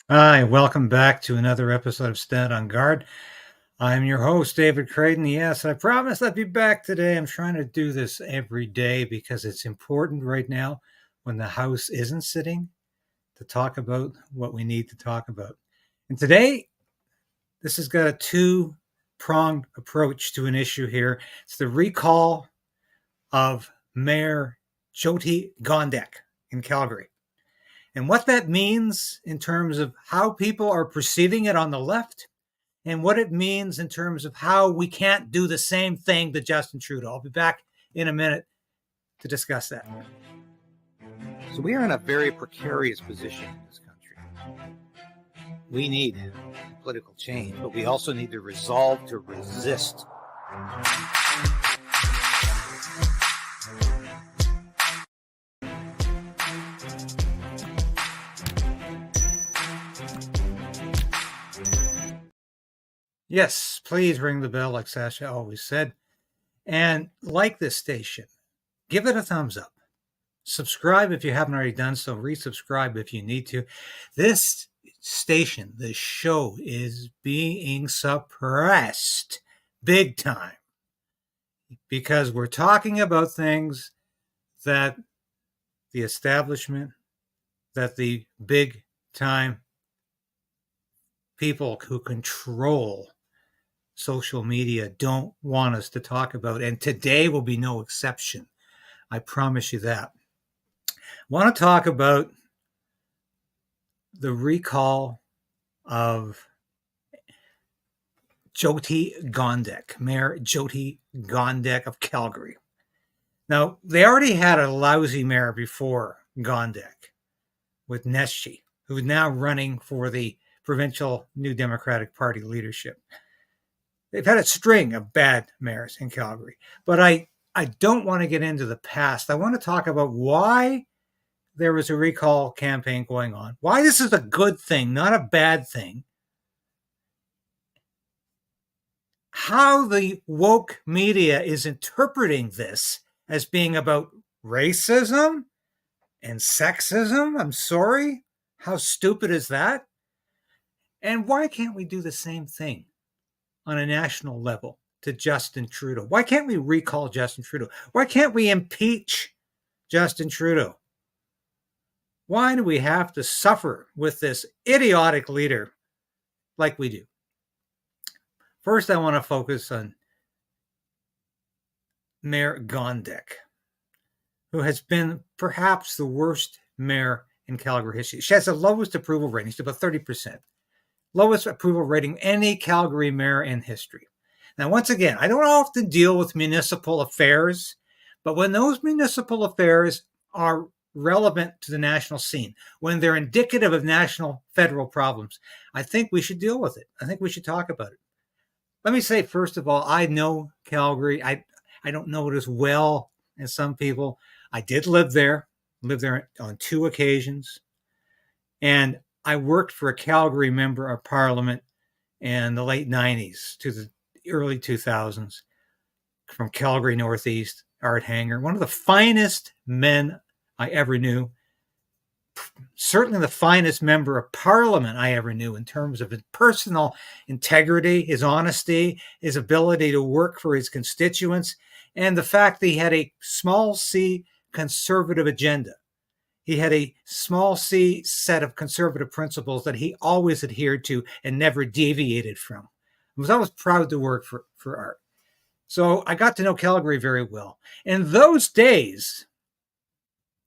Hi, welcome back to another episode of Stand on Guard. I'm your host, David Krayden. Yes, I promised I'd be back today. I'm trying to do this every day because it's important right now when the House isn't sitting to talk about what we need to talk about. And today, this has got a two-pronged approach to an issue here. It's the recall of Mayor Jyoti Gondek in Calgary. And what that means in terms of how people are perceiving it on the left and what it means in terms of how we can't do the same thing to Justin Trudeau. I'll be back in a minute to discuss that. So we are in a very precarious position in this country. We need political change, but we also need the resolve to resist. Yes, please ring the bell like Sasha always said. And like this station, give it a thumbs up. Subscribe if you haven't already done so. Resubscribe if you need to. This station, this show is being suppressed big time because we're talking about things that the establishment, that the big time people who control social media don't want us to talk about. And today will be no exception. I promise you that. I want to talk about the recall of Jyoti Gondek, Mayor Jyoti Gondek of Calgary. Now, they already had a lousy mayor before Gondek with Neschi, who's now running for the provincial New Democratic Party leadership. They've had a string of bad mayors in Calgary, but I don't want to get into the past. I want to talk about why there was a recall campaign going on, why this is a good thing, not a bad thing, how the woke media is interpreting this as being about racism and sexism. I'm sorry. How stupid is that? And why can't we do the same thing on a national level to Justin Trudeau? Why can't we recall Justin Trudeau? Why can't we impeach Justin Trudeau? Why do we have to suffer with this idiotic leader like we do? First, I want to focus on Mayor Gondek, who has been perhaps the worst mayor in Calgary history. She has the lowest approval rating, it's about 30%. Lowest approval rating any Calgary mayor in history. Now, once again, I don't often deal with municipal affairs, but when those municipal affairs are relevant to the national scene, when they're indicative of national federal problems, I think we should deal with it. I think we should talk about it. Let me say, first of all, I know Calgary. I don't know it as well as some people. I did live there on 2 occasions. And I worked for a Calgary member of parliament in the late 90s to the early 2000s from Calgary Northeast, Art Hanger, one of the finest men I ever knew. Certainly the finest member of parliament I ever knew in terms of his personal integrity, his honesty, his ability to work for his constituents, and the fact that he had a small c conservative agenda. He had a small c set of conservative principles that he always adhered to and never deviated from. I was always proud to work for Art. So I got to know Calgary very well. In those days,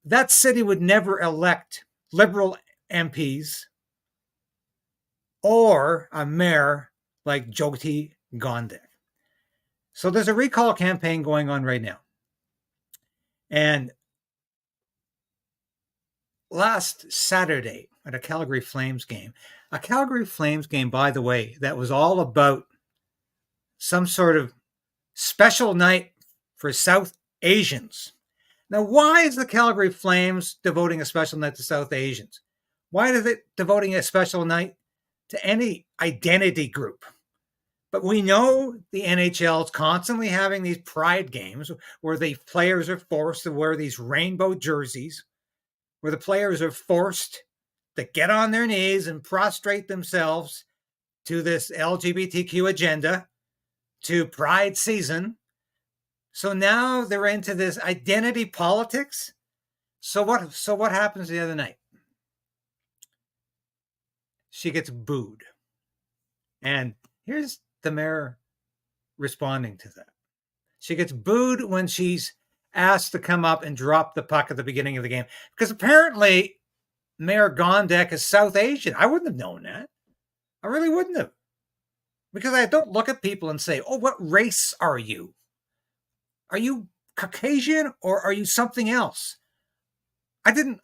that city would never elect Liberal MPs or a mayor like Jyoti Gondek. So there's a recall campaign going on right now. And last Saturday at a Calgary Flames game, by the way, that was all about some sort of special night for South Asians. Now, why is the Calgary Flames devoting a special night to South Asians? Why is it devoting a special night to any identity group? But we know the NHL is constantly having these pride games where the players are forced to wear these rainbow jerseys, where the players are forced that get on their knees and prostrate themselves to this LGBTQ agenda, to Pride season. So now they're into this identity politics. So what happens the other night? She gets booed. And here's the mayor responding to that. She gets booed when she's asked to come up and drop the puck at the beginning of the game. Because apparently Mayor Gondek is South Asian. I wouldn't have known that. I really wouldn't have. Because I don't look at people and say, oh, what race are you? Are you Caucasian or are you something else? I didn't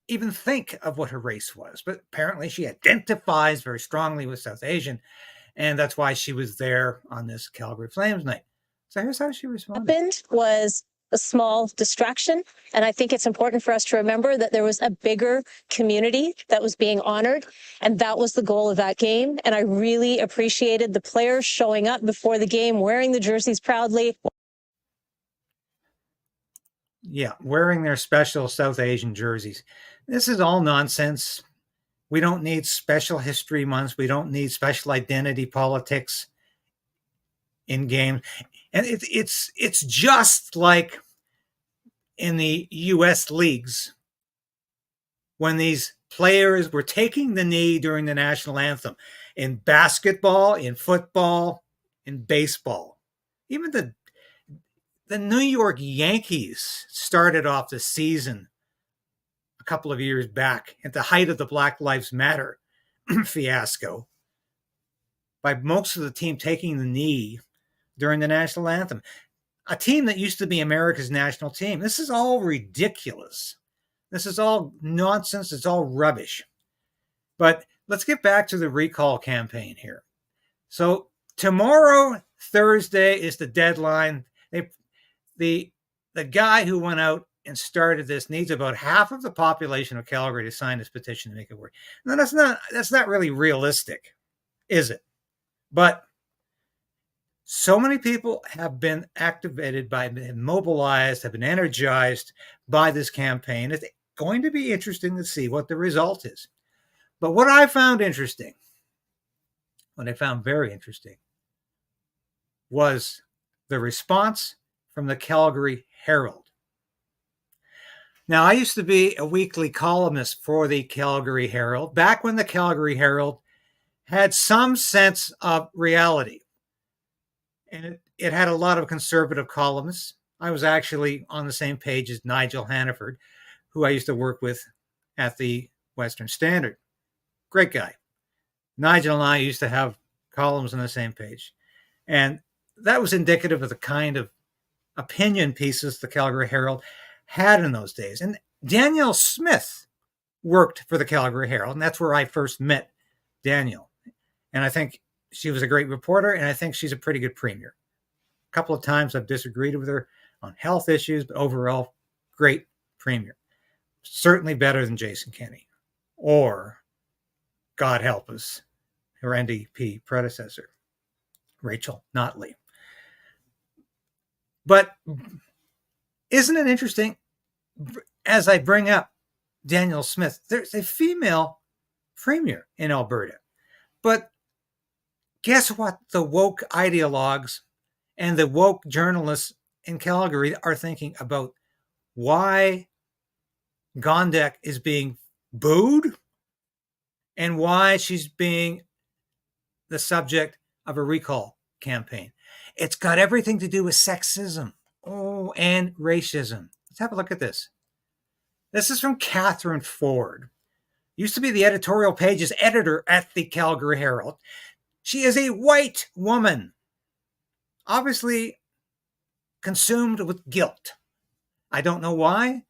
even think of what her race was, but apparently she identifies very strongly with South Asian, and that's why she was there on this Calgary Flames night. So here's how she responded. What happened was a small distraction, and I think it's important for us to remember that there was a bigger community that was being honored, and that was the goal of that game. And I really appreciated the players showing up before the game, wearing the jerseys proudly. Yeah, wearing their special South Asian jerseys. This is all nonsense. We don't need special history months. We don't need special identity politics in games. And it's just like in the U.S. leagues when these players were taking the knee during the national anthem in basketball, in football, in baseball. Even the New York Yankees started off the season a couple of years back at the height of the Black Lives Matter fiasco by most of the team taking the knee during the national anthem. A team that used to be America's national team. This is all ridiculous. This is all nonsense. It's all rubbish. But let's get back to the recall campaign here. So tomorrow, Thursday, is the deadline. The guy who went out and started this needs about half of the population of Calgary to sign this petition to make it work. Now, that's not really realistic, is it? But so many people have been activated, been mobilized, have been energized by this campaign. It's going to be interesting to see what the result is. But what I found interesting, what I found very interesting, was the response from the Calgary Herald. Now, I used to be a weekly columnist for the Calgary Herald, back when the Calgary Herald had some sense of reality. And it had a lot of conservative columnists. I was actually on the same page as Nigel Hannaford, who I used to work with at the Western Standard. Great guy. Nigel and I used to have columns on the same page. And that was indicative of the kind of opinion pieces the Calgary Herald had in those days. And Danielle Smith worked for the Calgary Herald, and that's where I first met Danielle. And I think she was a great reporter, and I think she's a pretty good premier. A couple of times I've disagreed with her on health issues, but overall, great premier. Certainly better than Jason Kenney or, God help us, her NDP predecessor, Rachel Notley. But isn't it interesting, as I bring up Danielle Smith, there's a female premier in Alberta. But guess what the woke ideologues and the woke journalists in Calgary are thinking about why Gondek is being booed and why she's being the subject of a recall campaign. It's got everything to do with sexism, and racism. Let's have a look at this. This is from Catherine Ford. Used to be the editorial page's editor at the Calgary Herald. She is a white woman, obviously consumed with guilt. I don't know why,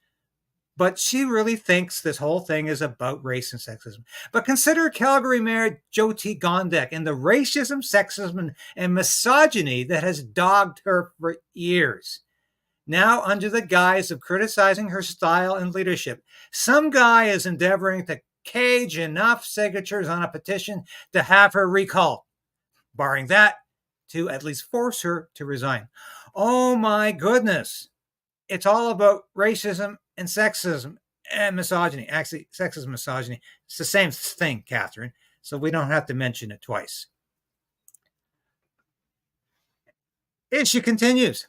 but she really thinks this whole thing is about race and sexism. But consider Calgary Mayor Jyoti Gondek and the racism, sexism, and misogyny that has dogged her for years. Now, under the guise of criticizing her style and leadership, some guy is endeavoring to cage enough signatures on a petition to have her recalled. Barring that, to at least force her to resign. Oh my goodness. It's all about racism and sexism and misogyny. Actually, sexism, misogyny. It's the same thing, Catherine. So we don't have to mention it twice. She continues.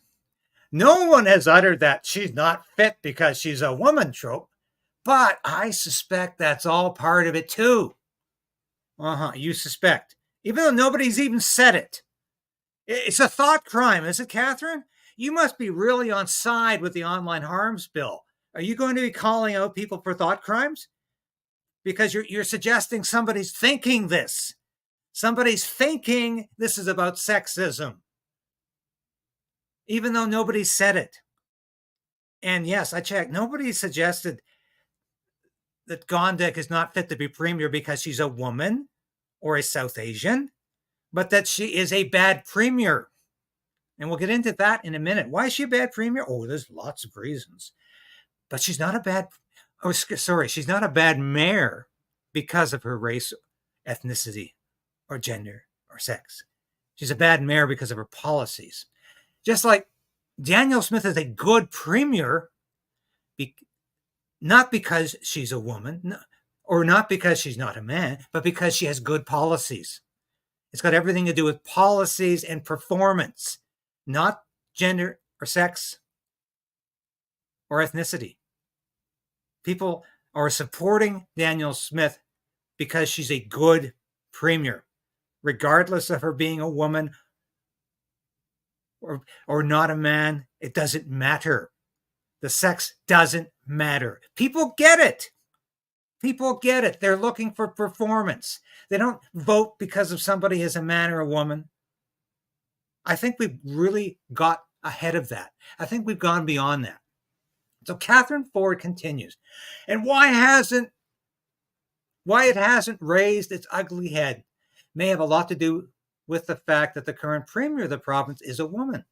No one has uttered that she's not fit because she's a woman trope, but I suspect that's all part of it too. You suspect. Even though nobody's even said it. It's a thought crime, is it, Catherine? You must be really on side with the online harms bill. Are you going to be calling out people for thought crimes? Because you're suggesting somebody's thinking this. Somebody's thinking this is about sexism. Even though nobody said it. And yes, I checked. Nobody suggested that Gondek is not fit to be premier because she's a woman or a South Asian, but that she is a bad premier. And we'll get into that in a minute. Why is she a bad premier? Oh, there's lots of reasons. But she's not a bad, she's not a bad mayor because of her race, ethnicity, or gender, or sex. She's a bad mayor because of her policies. Just like Danielle Smith is a good premier, not because she's a woman, or not because she's not a man, but because she has good policies. It's got everything to do with policies and performance, not gender or sex or ethnicity. People are supporting Danielle Smith because she's a good premier, regardless of her being a woman or not a man. It doesn't matter. The sex doesn't matter. People get it. People get it. They're looking for performance. They don't vote because of somebody is a man or a woman. I think we've really got ahead of that. I think we've gone beyond that. So Catherine Ford continues. And why it hasn't raised its ugly head may have a lot to do with the fact that the current premier of the province is a woman,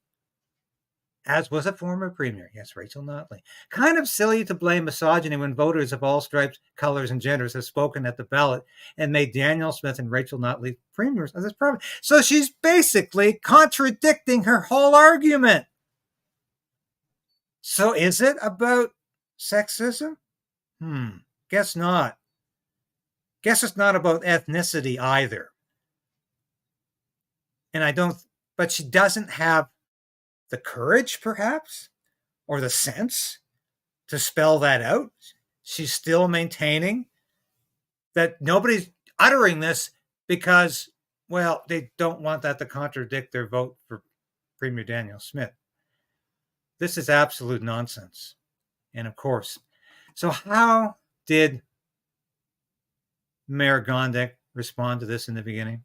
as was a former premier. Yes, Rachel Notley. Kind of silly to blame misogyny when voters of all stripes, colors, and genders have spoken at the ballot and made Danielle Smith and Rachel Notley premiers of this province. So she's basically contradicting her whole argument. So is it about sexism? Guess not. Guess it's not about ethnicity either. But she doesn't have the courage, perhaps, or the sense to spell that out. She's still maintaining that nobody's uttering this because, well, they don't want that to contradict their vote for Premier Danielle Smith. This is absolute nonsense. And of course, so how did Mayor Gondek respond to this in the beginning?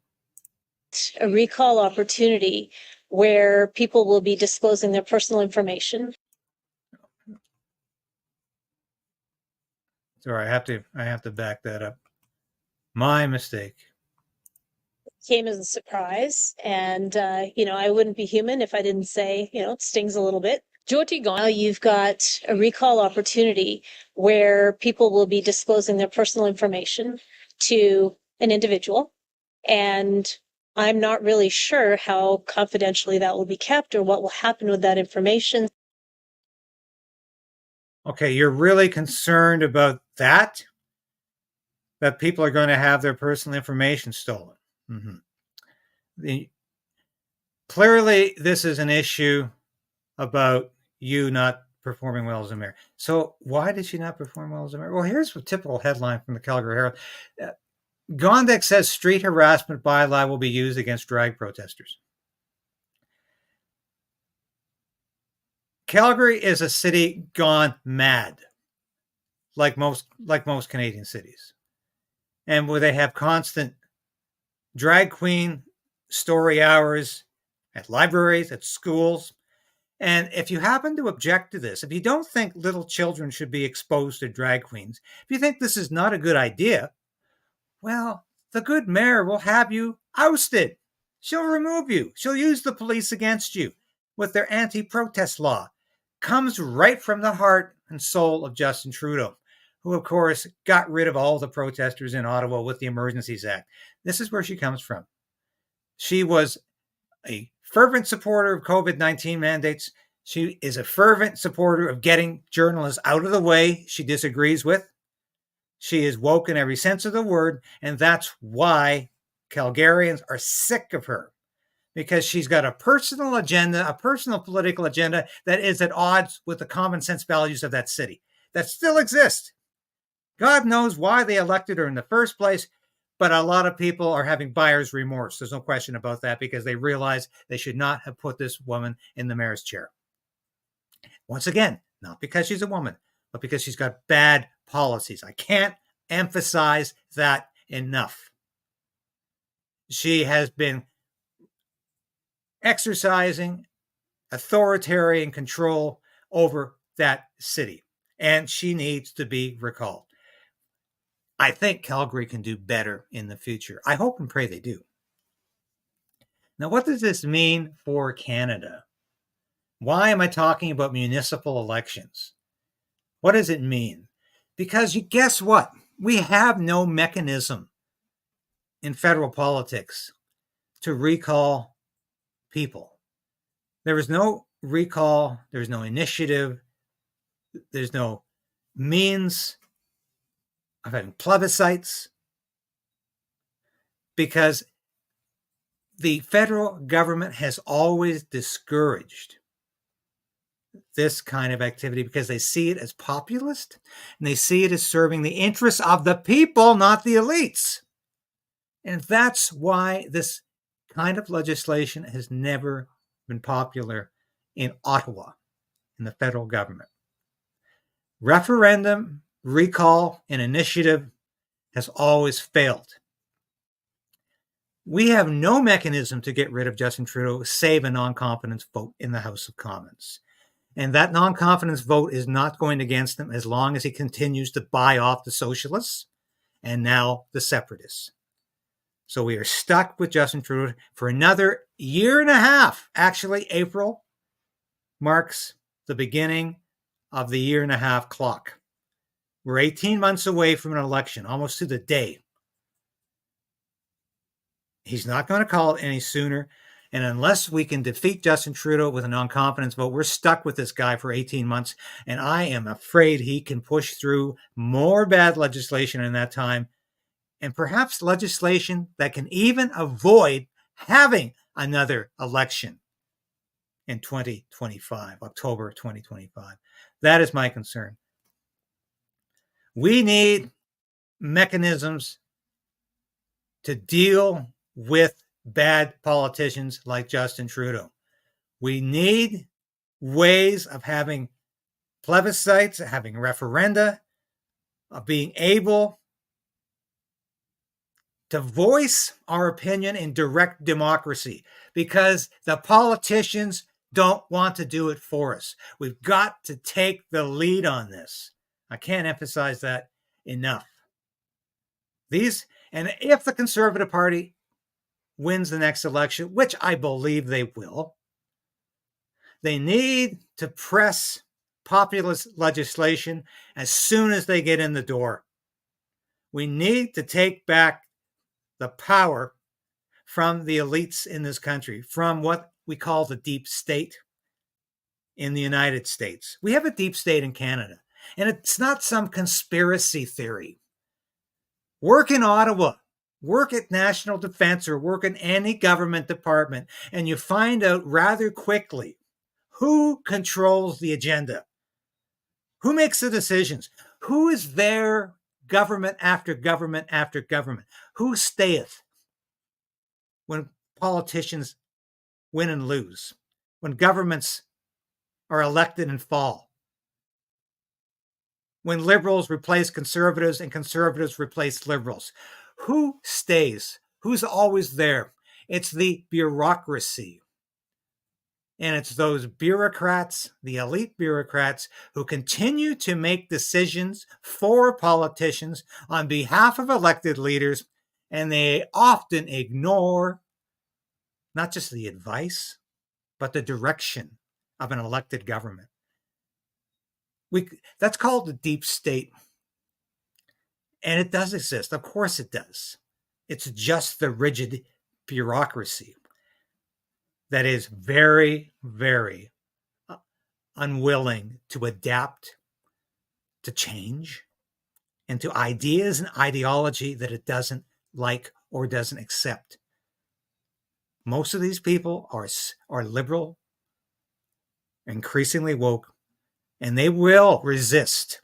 A recall opportunity where people will be disclosing their personal information. Sorry, I have to back that up. My mistake. Came as a surprise, and I wouldn't be human if I didn't say, it stings a little bit. Jyoti Gondek, now you've got a recall opportunity where people will be disclosing their personal information to an individual, and I'm not really sure how confidentially that will be kept or what will happen with that information. Okay, you're really concerned about that people are going to have their personal information stolen. Clearly, this is an issue about you not performing well as a mayor. So why did she not perform well as a mayor? Well, here's a typical headline from the Calgary Herald. Gondek says street harassment bylaw will be used against drag protesters. Calgary is a city gone mad, like most Canadian cities, and where they have constant drag queen story hours at libraries, at schools. And if you happen to object to this, if you don't think little children should be exposed to drag queens, if you think this is not a good idea, well, the good mayor will have you ousted. She'll remove you. She'll use the police against you with their anti-protest law. Comes right from the heart and soul of Justin Trudeau, who, of course, got rid of all the protesters in Ottawa with the Emergencies Act. This is where she comes from. She was a fervent supporter of COVID-19 mandates. She is a fervent supporter of getting journalists out of the way she disagrees with. She is woke in every sense of the word, and that's why Calgarians are sick of her, because she's got a personal agenda, a personal political agenda that is at odds with the common sense values of that city that still exist. God knows why they elected her in the first place, but a lot of people are having buyer's remorse. There's no question about that, because they realize they should not have put this woman in the mayor's chair. Once again, not because she's a woman, but because she's got bad policies. I can't emphasize that enough. She has been exercising authoritarian control over that city, and she needs to be recalled. I think Calgary can do better in the future. I hope and pray they do. Now, what does this mean for Canada? Why am I talking about municipal elections? What does it mean? Because guess what? We have no mechanism in federal politics to recall people. There is no recall. There's no initiative. There's no means of having plebiscites, because the federal government has always discouraged this kind of activity because they see it as populist and they see it as serving the interests of the people, not the elites. And that's why this kind of legislation has never been popular in Ottawa, in the federal government. Referendum, recall, and initiative has always failed. We have no mechanism to get rid of Justin Trudeau save a non-confidence vote in the House of Commons. And that non-confidence vote is not going against him as long as he continues to buy off the socialists and now the separatists. So we are stuck with Justin Trudeau for another year and a half. Actually, April marks the beginning of the year and a half clock. We're 18 months away from an election, almost to the day. He's not going to call it any sooner. And unless we can defeat Justin Trudeau with a non-confidence vote, we're stuck with this guy for 18 months. And I am afraid he can push through more bad legislation in that time, and perhaps legislation that can even avoid having another election in 2025, October 2025. That is my concern. We need mechanisms to deal with bad politicians like Justin Trudeau. We need ways of having plebiscites, having referenda, of being able to voice our opinion in direct democracy, because the politicians don't want to do it for us. We've got to take the lead on this. I can't emphasize that enough. And if the Conservative Party wins the next election, which I believe they will, they need to press populist legislation as soon as they get in the door. We need to take back the power from the elites in this country, from what we call the deep state in the United States. We have a deep state in Canada, and it's not some conspiracy theory. Work in Ottawa, work at National Defense, or work in any government department, and you find out rather quickly who controls the agenda, who makes the decisions, who is there government after government after government, who stayeth when politicians win and lose, when governments are elected and fall, when liberals replace conservatives and conservatives replace liberals. Who stays? Who's always there? It's the bureaucracy. And it's those bureaucrats, the elite bureaucrats, who continue to make decisions for politicians on behalf of elected leaders, and they often ignore not just the advice, but the direction of an elected government. That's called the deep state. And it does exist. Of course it does. It's just the rigid bureaucracy that is very, very unwilling to adapt to change and to ideas and ideology that it doesn't like or doesn't accept. Most of these people are liberal, increasingly woke, and they will resist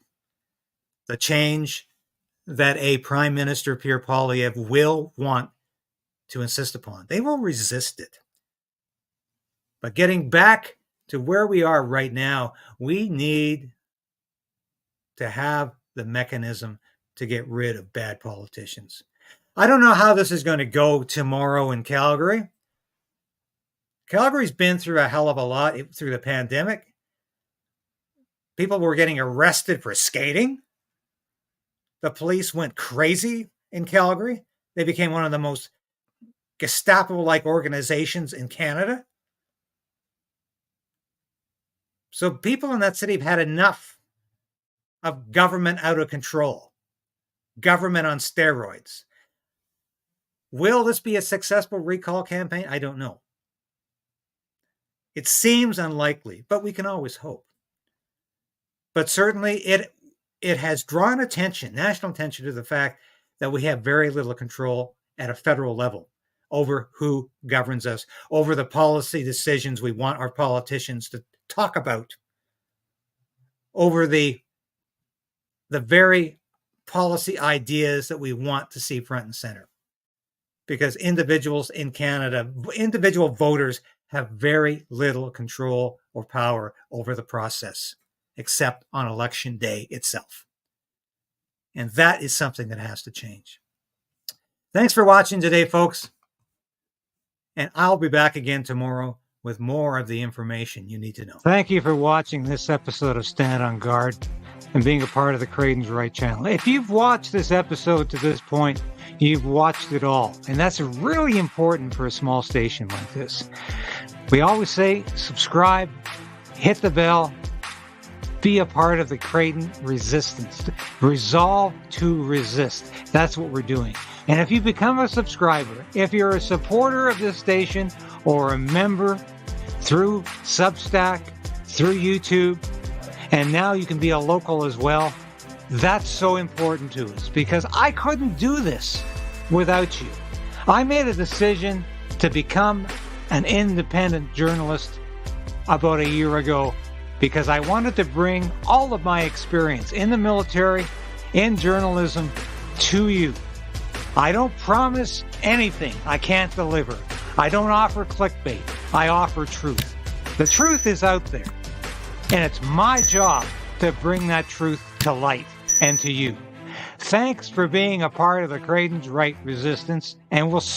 the change that a Prime Minister, Pierre Poilievre, will want to insist upon. They will resist it. But getting back to where we are right now, we need to have the mechanism to get rid of bad politicians. I don't know how this is going to go tomorrow in Calgary. Calgary's been through a hell of a lot through the pandemic. People were getting arrested for skating. The police went crazy in Calgary. They became one of the most Gestapo-like organizations in Canada. So people in that city have had enough of government out of control, government on steroids. Will this be a successful recall campaign? I don't know. It seems unlikely, but we can always hope. But certainly it has drawn attention, national attention, to the fact that we have very little control at a federal level over who governs us, over the policy decisions we want our politicians to talk about, over the very policy ideas that we want to see front and center. Because individuals in Canada, individual voters, have very little control or power over the process, except on election day itself. And that is something that has to change. Thanks for watching today, folks. And I'll be back again tomorrow with more of the information you need to know. Thank you for watching this episode of Stand on Guard and being a part of the KRAYDEN'S Right channel. If you've watched this episode to this point, you've watched it all. And that's really important for a small station like this. We always say subscribe, hit the bell, be a part of the KRAYDEN resistance. Resolve to resist. That's what we're doing. And if you become a subscriber, if you're a supporter of this station or a member through Substack, through YouTube, and now you can be a local as well, that's so important to us because I couldn't do this without you. I made a decision to become an independent journalist about a year ago because I wanted to bring all of my experience in the military, in journalism, to you. I don't promise anything I can't deliver. I don't offer clickbait. I offer truth. The truth is out there, and it's my job to bring that truth to light and to you. Thanks for being a part of the KRAYDEN'S Right resistance, and we'll see